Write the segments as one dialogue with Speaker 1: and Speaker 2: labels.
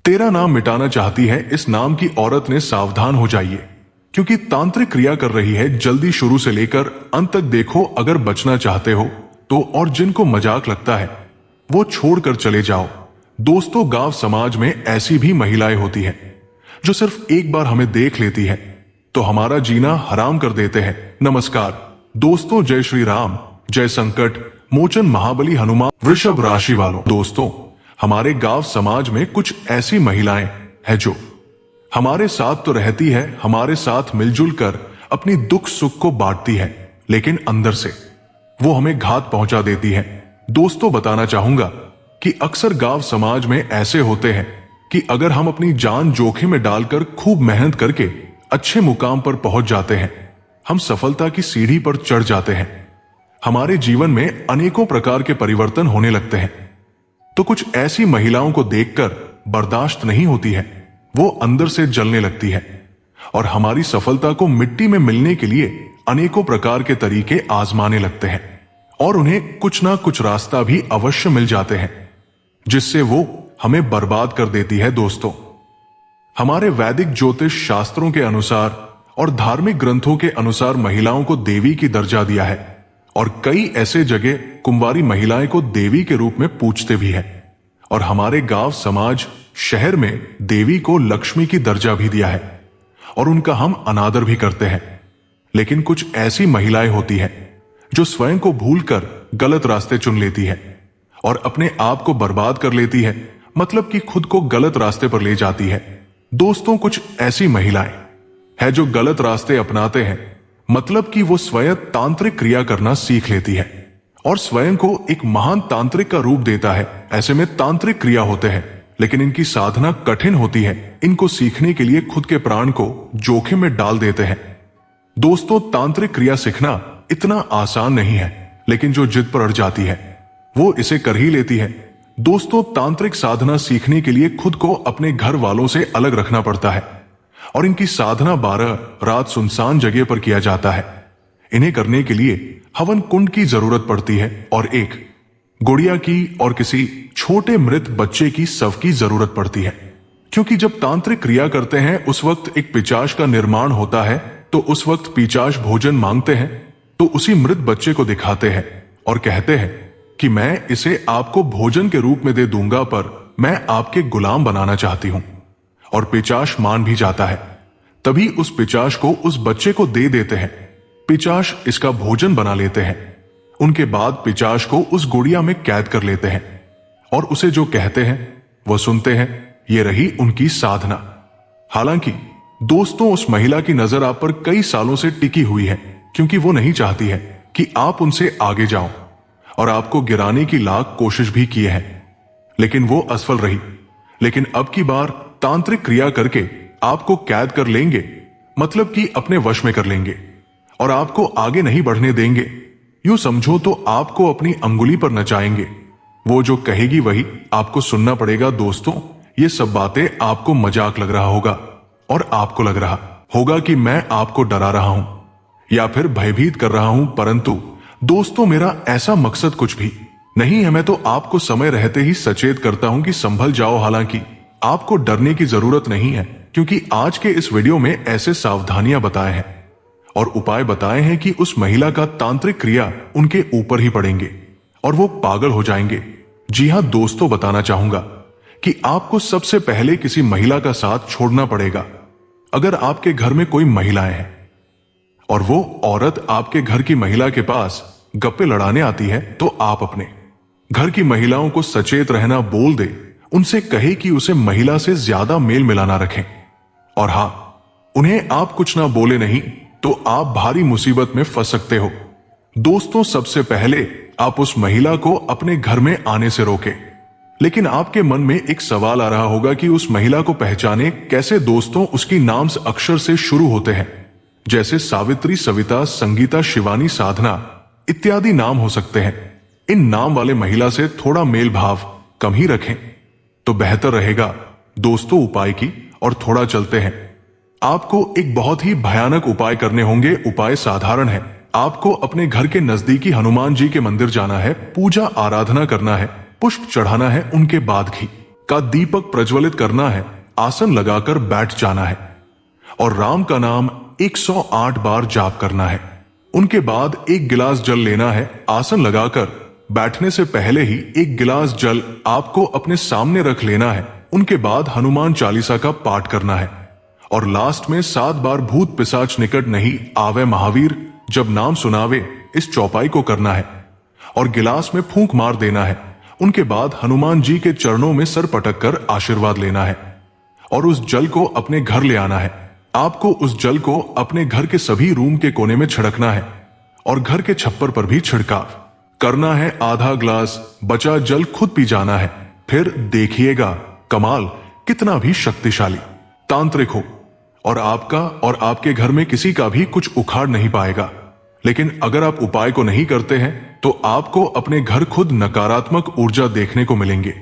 Speaker 1: तेरा नाम मिटाना चाहती है इस नाम की औरत ने सावधान हो जाइए, क्योंकि तांत्रिक क्रिया कर रही है। जल्दी शुरू से लेकर अंत तक देखो अगर बचना चाहते हो तो। और जिनको मजाक लगता है वो छोड़कर चले जाओ। दोस्तों, गांव समाज में ऐसी भी महिलाएं होती हैं जो सिर्फ एक बार हमें देख लेती है तो हमारा जीना हराम कर देते हैं। नमस्कार दोस्तों, जय श्री राम, जय संकट मोचन महाबली हनुमान। वृषभ राशि वालों, दोस्तों हमारे गांव समाज में कुछ ऐसी महिलाएं हैं जो हमारे साथ तो रहती है, हमारे साथ मिलजुल कर अपनी दुख सुख को बांटती है, लेकिन अंदर से वो हमें घात पहुंचा देती है। दोस्तों, बताना चाहूंगा कि अक्सर गांव समाज में ऐसे होते हैं कि अगर हम अपनी जान जोखिम में डालकर खूब मेहनत करके अच्छे मुकाम पर पहुंच जाते हैं, हम सफलता की सीढ़ी पर चढ़ जाते हैं, हमारे जीवन में अनेकों प्रकार के परिवर्तन होने लगते हैं, तो कुछ ऐसी महिलाओं को देखकर बर्दाश्त नहीं होती है। वो अंदर से जलने लगती है और हमारी सफलता को मिट्टी में मिलने के लिए अनेकों प्रकार के तरीके आजमाने लगते हैं और उन्हें कुछ ना कुछ रास्ता भी अवश्य मिल जाते हैं जिससे वो हमें बर्बाद कर देती है। दोस्तों, हमारे वैदिक ज्योतिष शास्त्रों के अनुसार और धार्मिक ग्रंथों के अनुसार महिलाओं को देवी की दर्जा दिया है और कई ऐसे जगह कुंवारी महिलाएं को देवी के रूप में पूजते भी हैं। और हमारे गांव समाज शहर में देवी को लक्ष्मी की दर्जा भी दिया है और उनका हम अनादर भी करते हैं। लेकिन कुछ ऐसी महिलाएं होती हैं जो स्वयं को भूलकर गलत रास्ते चुन लेती है और अपने आप को बर्बाद कर लेती है, मतलब कि खुद को गलत रास्ते पर ले जाती है। दोस्तों, कुछ ऐसी महिलाएं हैं जो गलत रास्ते अपनाते हैं, मतलब कि वो स्वयं तांत्रिक क्रिया करना सीख लेती है और स्वयं को एक महान तांत्रिक का रूप देता है। ऐसे में तांत्रिक क्रिया होते हैं, लेकिन इनकी साधना कठिन होती है। इनको सीखने के लिए खुद के प्राण को जोखिम में डाल देते हैं। दोस्तों, तांत्रिक क्रिया सीखना इतना आसान नहीं है, लेकिन जो जिद पर अड़ जाती है वो इसे कर ही लेती है। दोस्तों, तांत्रिक साधना सीखने के लिए खुद को अपने घर वालों से अलग रखना पड़ता है और इनकी साधना 12 रात सुनसान जगह पर किया जाता है। इन्हें करने के लिए हवन कुंड की जरूरत पड़ती है और एक गुड़िया की और किसी छोटे मृत बच्चे की शव की जरूरत पड़ती है, क्योंकि जब तांत्रिक क्रिया करते हैं उस वक्त एक पिशाच का निर्माण होता है। तो उस वक्त पिशाच भोजन मांगते हैं तो उसी मृत बच्चे को दिखाते हैं और कहते हैं कि मैं इसे आपको भोजन के रूप में दे दूंगा, पर मैं आपके गुलाम बनाना चाहती हूं। और पिशाच मान भी जाता है। तभी उस पिशाच को उस बच्चे को दे देते हैं। पिशाच इसका भोजन बना लेते हैं। उनके बाद पिशाच को उस गुड़िया में कैद कर लेते हैं और उसे जो कहते हैं वो सुनते हैं। ये रही उनकी साधना। हालांकि दोस्तों, उस महिला की नजर आप पर कई सालों से टिकी हुई है, क्योंकि वो नहीं चाहती है कि आप उनसे आगे जाओ और आपको गिराने की लाख कोशिश भी किए हैं, लेकिन वो असफल रही। लेकिन अब की बार तांत्रिक क्रिया करके आपको कैद कर लेंगे, मतलब कि अपने वश में कर लेंगे और आपको आगे नहीं बढ़ने देंगे। यूं समझो तो आपको अपनी अंगुली पर नचाएंगे। वो जो कहेगी वही आपको सुनना पड़ेगा। दोस्तों, ये सब बातें आपको मजाक लग रहा होगा और आपको लग रहा होगा कि मैं आपको डरा रहा हूं या फिर भयभीत कर रहा हूं, परंतु दोस्तों, मेरा ऐसा मकसद कुछ भी नहीं है। मैं तो आपको समय रहते ही सचेत करता हूं कि संभल जाओ। हालांकि आपको डरने की जरूरत नहीं है, क्योंकि आज के इस वीडियो में ऐसे सावधानियां बताए हैं और उपाय बताए हैं कि उस महिला का तांत्रिक क्रिया उनके ऊपर ही पड़ेंगे और वो पागल हो जाएंगे। जी हां दोस्तों, बताना चाहूंगा कि आपको सबसे पहले किसी महिला का साथ छोड़ना पड़ेगा। अगर आपके घर में कोई महिलाएं हैं और वो औरत आपके घर की महिला के पास गप्पे लड़ाने आती है, तो आप अपने घर की महिलाओं को सचेत रहना बोल दे। उनसे कहे कि उसे महिला से ज्यादा मेल मिलाना रखें और हां, उन्हें आप कुछ ना बोले नहीं तो आप भारी मुसीबत में फंस सकते हो। दोस्तों, सबसे पहले आप उस महिला को अपने घर में आने से रोकें। लेकिन आपके मन में एक सवाल आ रहा होगा कि उस महिला को पहचाने कैसे। दोस्तों, उसकी नाम अक्षर से शुरू होते हैं, जैसे सावित्री, सविता, संगीता, शिवानी, साधना इत्यादि नाम हो सकते हैं। इन नाम वाले महिला से थोड़ा मेल भाव कम ही रखें तो बेहतर रहेगा। दोस्तों, उपाय की और थोड़ा चलते हैं। आपको एक बहुत ही भयानक उपाय करने होंगे। उपाय साधारण है। आपको अपने घर के नजदीकी हनुमान जी के मंदिर जाना है, पूजा आराधना करना है, पुष्प चढ़ाना है, उनके बाद घी का दीपक प्रज्वलित करना है, आसन लगाकर बैठ जाना है और राम का नाम 108 बार जाप करना है। उनके बाद एक गिलास जल लेना है, आसन लगाकर बैठने से पहले ही एक गिलास जल आपको अपने सामने रख लेना है। उनके बाद हनुमान चालीसा का पाठ करना है और लास्ट में 7 बार भूत पिशाच निकट नहीं आवे महावीर जब नाम सुनावे इस चौपाई को करना है और गिलास में फूंक मार देना है। उनके बाद हनुमान जी के चरणों में सर पटक कर आशीर्वाद लेना है और उस जल को अपने घर ले आना है। आपको उस जल को अपने घर के सभी रूम के कोने में छिड़कना है और घर के छप्पर पर भी छिड़काव करना है। आधा ग्लास बचा जल खुद पी जाना है। फिर देखिएगा कमाल कितना भी शक्तिशाली तांत्रिक हो और आपका और आपके घर में किसी का भी कुछ उखाड़ नहीं पाएगा। लेकिन अगर आप उपाय को नहीं करते हैं तो आपको अपने घर खुद नकारात्मक ऊर्जा देखने को मिलेंगे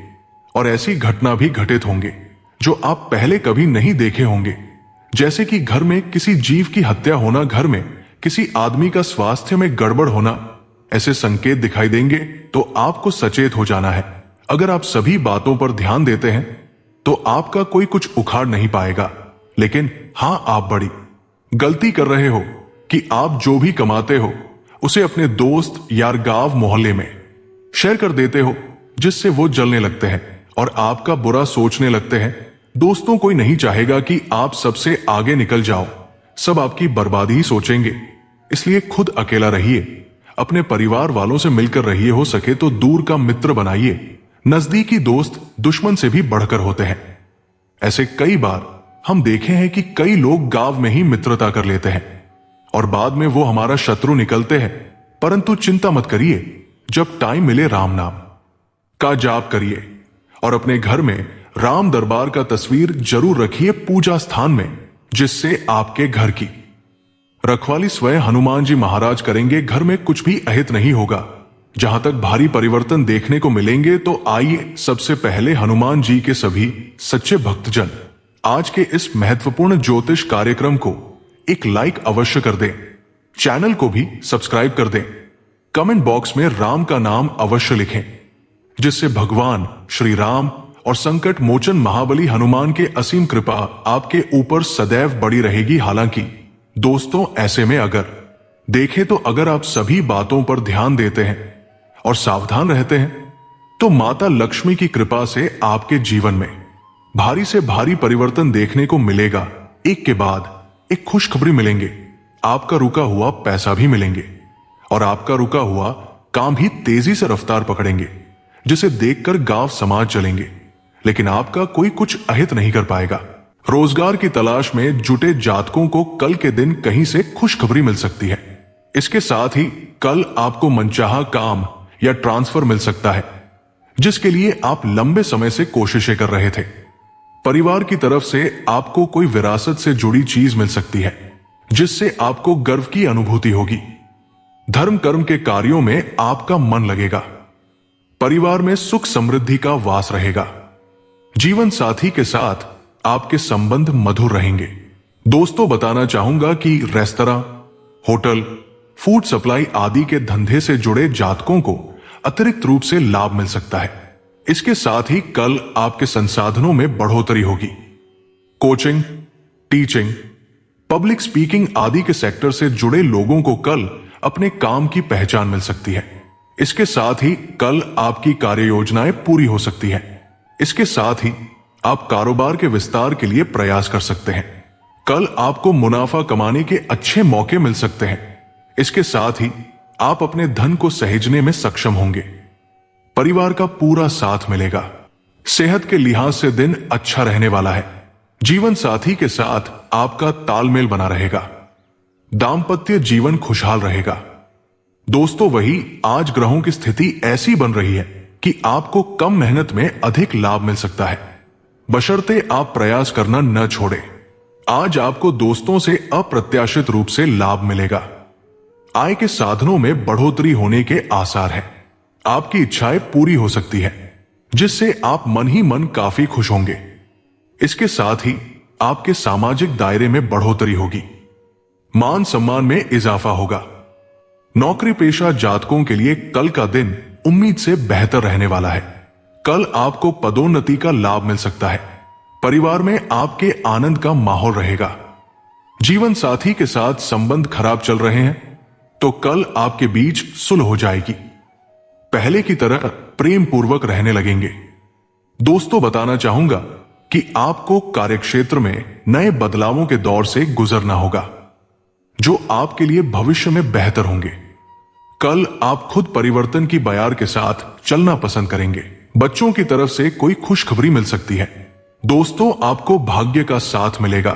Speaker 1: और ऐसी घटना भी घटित होंगे जो आप पहले कभी नहीं देखे होंगे, जैसे कि घर में किसी जीव की हत्या होना, घर में किसी आदमी का स्वास्थ्य में गड़बड़ होना। ऐसे संकेत दिखाई देंगे तो आपको सचेत हो जाना है। अगर आप सभी बातों पर ध्यान देते हैं तो आपका कोई कुछ उखाड़ नहीं पाएगा। लेकिन हां, आप बड़ी गलती कर रहे हो कि आप जो भी कमाते हो उसे अपने दोस्त यार गांव मोहल्ले में शेयर कर देते हो, जिससे वो जलने लगते हैं और आपका बुरा सोचने लगते हैं। दोस्तों, कोई नहीं चाहेगा कि आप सबसे आगे निकल जाओ, सब आपकी बर्बादी ही सोचेंगे। इसलिए खुद अकेला रहिए, अपने परिवार वालों से मिलकर रहिए, हो सके तो दूर का मित्र बनाइए। नजदीकी दोस्त दुश्मन से भी बढ़कर होते हैं। ऐसे कई बार हम देखे हैं कि कई लोग गांव में ही मित्रता कर लेते हैं और बाद में वो हमारा शत्रु निकलते हैं। परंतु चिंता मत करिए, जब टाइम मिले राम नाम का जाप करिए और अपने घर में राम दरबार का तस्वीर जरूर रखिए पूजा स्थान में, जिससे आपके घर की रखवाली स्वयं हनुमान जी महाराज करेंगे। घर में कुछ भी अहित नहीं होगा। जहां तक भारी परिवर्तन देखने को मिलेंगे तो आइए सबसे पहले हनुमान जी के सभी सच्चे भक्तजन आज के इस महत्वपूर्ण ज्योतिष कार्यक्रम को एक लाइक अवश्य कर दें, चैनल को भी सब्सक्राइब कर दें, कमेंट बॉक्स में राम का नाम अवश्य लिखें, जिससे भगवान श्री राम और संकट मोचन महाबली हनुमान के असीम कृपा आपके ऊपर सदैव बड़ी रहेगी। हालांकि दोस्तों, ऐसे में अगर देखें तो अगर आप सभी बातों पर ध्यान देते हैं और सावधान रहते हैं तो माता लक्ष्मी की कृपा से आपके जीवन में भारी से भारी परिवर्तन देखने को मिलेगा। एक के बाद एक खुशखबरी मिलेंगे, आपका रुका हुआ पैसा भी मिलेंगे और आपका रुका हुआ काम भी तेजी से रफ्तार पकड़ेंगे, जिसे देखकर गांव समाज चलेंगे। लेकिन आपका कोई कुछ अहित नहीं कर पाएगा। रोजगार की तलाश में जुटे जातकों को कल के दिन कहीं से खुशखबरी मिल सकती है। इसके साथ ही कल आपको मनचाहा काम या ट्रांसफर मिल सकता है, जिसके लिए आप लंबे समय से कोशिशें कर रहे थे। परिवार की तरफ से आपको कोई विरासत से जुड़ी चीज मिल सकती है, जिससे आपको गर्व की अनुभूति होगी। धर्म कर्म के कार्यों में आपका मन लगेगा। परिवार में सुख समृद्धि का वास रहेगा। जीवन साथी के साथ आपके संबंध मधुर रहेंगे। दोस्तों, बताना चाहूंगा कि रेस्तरां, होटल, फूड सप्लाई आदि के धंधे से जुड़े जातकों को अतिरिक्त रूप से लाभ मिल सकता है। इसके साथ ही कल आपके संसाधनों में बढ़ोतरी होगी। कोचिंग, टीचिंग, पब्लिक स्पीकिंग आदि के सेक्टर से जुड़े लोगों को कल अपने काम की पहचान मिल सकती है। इसके साथ ही कल आपकी कार्य योजनाएं पूरी हो सकती है। इसके साथ ही आप कारोबार के विस्तार के लिए प्रयास कर सकते हैं। कल आपको मुनाफा कमाने के अच्छे मौके मिल सकते हैं। इसके साथ ही आप अपने धन को सहेजने में सक्षम होंगे। परिवार का पूरा साथ मिलेगा। सेहत के लिहाज से दिन अच्छा रहने वाला है। जीवन साथी के साथ आपका तालमेल बना रहेगा। दांपत्य जीवन खुशहाल रहेगा। दोस्तों, वही आज ग्रहों की स्थिति ऐसी बन रही है कि आपको कम मेहनत में अधिक लाभ मिल सकता है, बशर्ते आप प्रयास करना न छोड़ें। आज आपको दोस्तों से अप्रत्याशित रूप से लाभ मिलेगा। आय के साधनों में बढ़ोतरी होने के आसार हैं। आपकी इच्छाएं पूरी हो सकती है, जिससे आप मन ही मन काफी खुश होंगे। इसके साथ ही आपके सामाजिक दायरे में बढ़ोतरी होगी। मान सम्मान में इजाफा होगा। नौकरी पेशा जातकों के लिए कल का दिन उम्मीद से बेहतर रहने वाला है। कल आपको पदोन्नति का लाभ मिल सकता है। परिवार में आपके आनंद का माहौल रहेगा। जीवन साथी के साथ संबंध खराब चल रहे हैं तो कल आपके बीच सुलह हो जाएगी। पहले की तरह प्रेम पूर्वक रहने लगेंगे। दोस्तों, बताना चाहूंगा कि आपको कार्यक्षेत्र में नए बदलावों के दौर से गुजरना होगा जो आपके लिए भविष्य में बेहतर होंगे। कल आप खुद परिवर्तन की बयार के साथ चलना पसंद करेंगे। बच्चों की तरफ से कोई खुशखबरी मिल सकती है। दोस्तों, आपको भाग्य का साथ मिलेगा।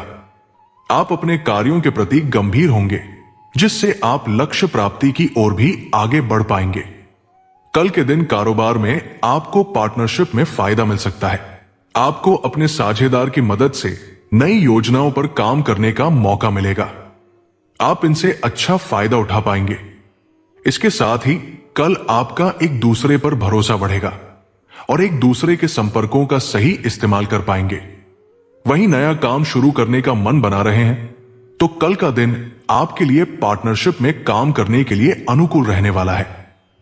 Speaker 1: आप अपने कार्यों के प्रति गंभीर होंगे जिससे आप लक्ष्य प्राप्ति की ओर भी आगे बढ़ पाएंगे। कल के दिन कारोबार में आपको पार्टनरशिप में फायदा मिल सकता है। आपको अपने साझेदार की मदद से नई योजनाओं पर काम करने का मौका मिलेगा। आप इनसे अच्छा फायदा उठा पाएंगे। इसके साथ ही कल आपका एक दूसरे पर भरोसा बढ़ेगा और एक दूसरे के संपर्कों का सही इस्तेमाल कर पाएंगे। वहीं नया काम शुरू करने का मन बना रहे हैं तो कल का दिन आपके लिए पार्टनरशिप में काम करने के लिए अनुकूल रहने वाला है।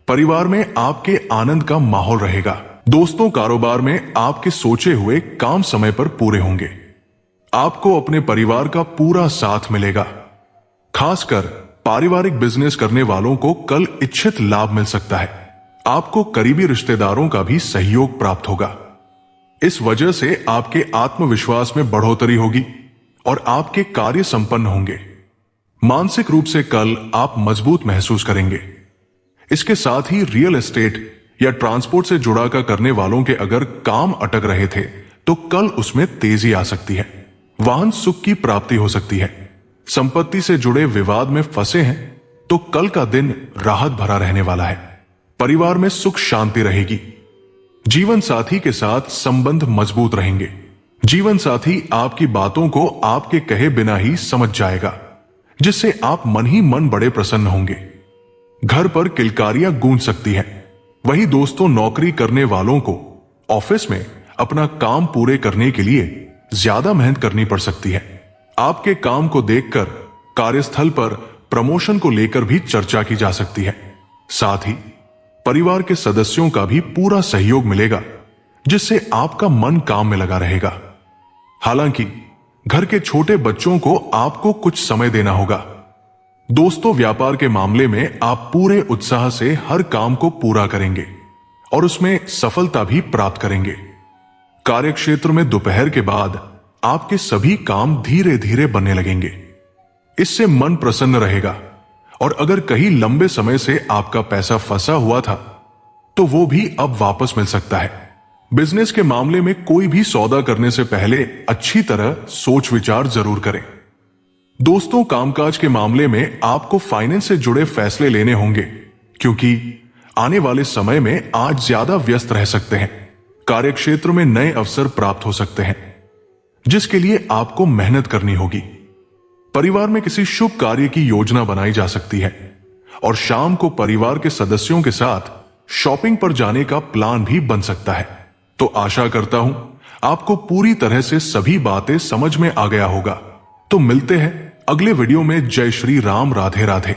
Speaker 1: परिवार में आपके आनंद का माहौल रहेगा। दोस्तों, कारोबार में आपके सोचे हुए काम समय पर पूरे होंगे। आपको अपने परिवार का पूरा साथ मिलेगा। खासकर पारिवारिक बिजनेस करने वालों को कल इच्छित लाभ मिल सकता है। आपको करीबी रिश्तेदारों का भी सहयोग प्राप्त होगा। इस वजह से आपके आत्मविश्वास में बढ़ोतरी होगी और आपके कार्य संपन्न होंगे। मानसिक रूप से कल आप मजबूत महसूस करेंगे। इसके साथ ही रियल एस्टेट या ट्रांसपोर्ट से जुड़ा का करने वालों के अगर काम अटक रहे थे तो कल उसमें तेजी आ सकती है। वाहन सुख की प्राप्ति हो सकती है। संपत्ति से जुड़े विवाद में फंसे हैं तो कल का दिन राहत भरा रहने वाला है। परिवार में सुख शांति रहेगी। जीवन साथी के साथ संबंध मजबूत रहेंगे। जीवन साथी आपकी बातों को आपके कहे बिना ही समझ जाएगा जिससे आप मन ही मन बड़े प्रसन्न होंगे। घर पर किलकारियां गूंज सकती हैं। वही दोस्तों, नौकरी करने वालों को ऑफिस में अपना काम पूरे करने के लिए ज्यादा मेहनत करनी पड़ सकती है। आपके काम को देखकर कार्यस्थल पर प्रमोशन को लेकर भी चर्चा की जा सकती है। साथ ही परिवार के सदस्यों का भी पूरा सहयोग मिलेगा जिससे आपका मन काम में लगा रहेगा। हालांकि घर के छोटे बच्चों को आपको कुछ समय देना होगा। दोस्तों, व्यापार के मामले में आप पूरे उत्साह से हर काम को पूरा करेंगे और उसमें सफलता भी प्राप्त करेंगे। कार्यक्षेत्र में दोपहर के बाद आपके सभी काम धीरे धीरे बनने लगेंगे। इससे मन प्रसन्न रहेगा और अगर कहीं लंबे समय से आपका पैसा फंसा हुआ था तो वो भी अब वापस मिल सकता है। बिजनेस के मामले में कोई भी सौदा करने से पहले अच्छी तरह सोच विचार जरूर करें। दोस्तों, कामकाज के मामले में आपको फाइनेंस से जुड़े फैसले लेने होंगे क्योंकि आने वाले समय में आज ज्यादा व्यस्त रह सकते हैं। कार्यक्षेत्र में नए अवसर प्राप्त हो सकते हैं जिसके लिए आपको मेहनत करनी होगी। परिवार में किसी शुभ कार्य की योजना बनाई जा सकती है और शाम को परिवार के सदस्यों के साथ शॉपिंग पर जाने का प्लान भी बन सकता है। तो आशा करता हूं आपको पूरी तरह से सभी बातें समझ में आ गया होगा। तो मिलते हैं अगले वीडियो में। जय श्री राम, राधे राधे।